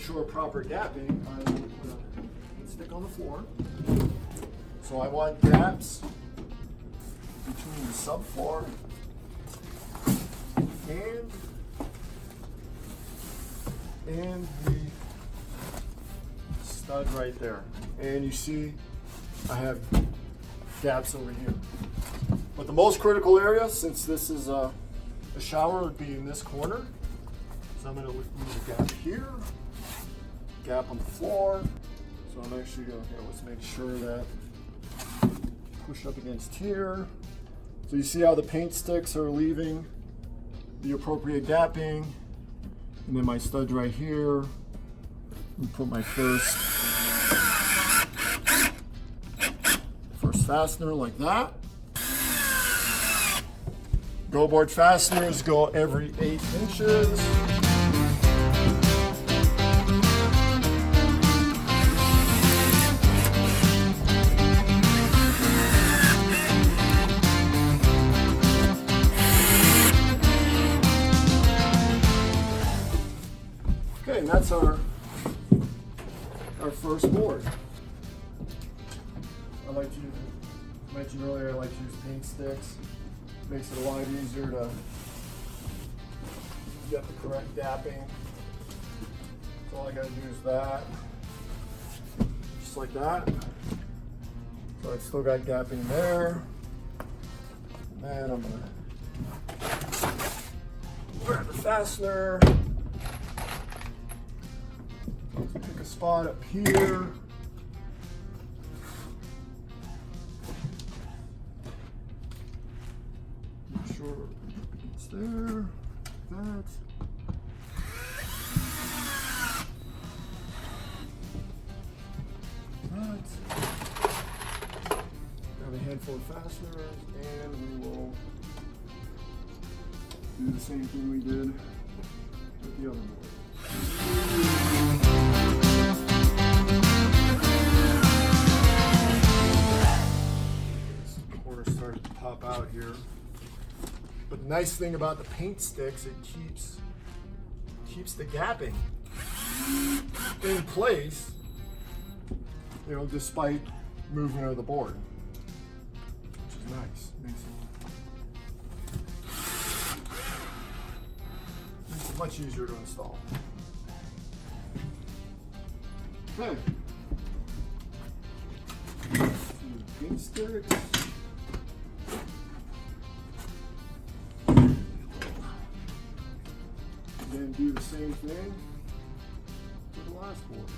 ensure proper gapping, I will put a stick on the floor. So I want gaps between the subfloor and the stud right there. And you see I have gaps over here. But the most critical area, since this is a shower, would be in this corner. So I'm going to leave a gap here, gap on the floor. So I'm actually going to, let's make sure that push up against here. So you see how the paint sticks are leaving the appropriate gapping. And then my stud right here. And put my first fastener like that. GoBoard fasteners go every 8 inches. Okay, and that's our first board. I like to mention earlier, I like to use paint sticks. Makes it a lot easier to get the correct gapping. So all I gotta do is that, just like that. So I've still got gapping there. And then I'm gonna grab the fastener. Pick a spot up here. Make sure it's there. That. Grab a handful of fasteners, and we will do the same thing we did with the other board. Started to pop out here, but the nice thing about the paint sticks, it keeps the gapping in place, despite movement of the board, which is nice. Makes it much easier to install. Okay, paint sticks. And do the same thing for the last board.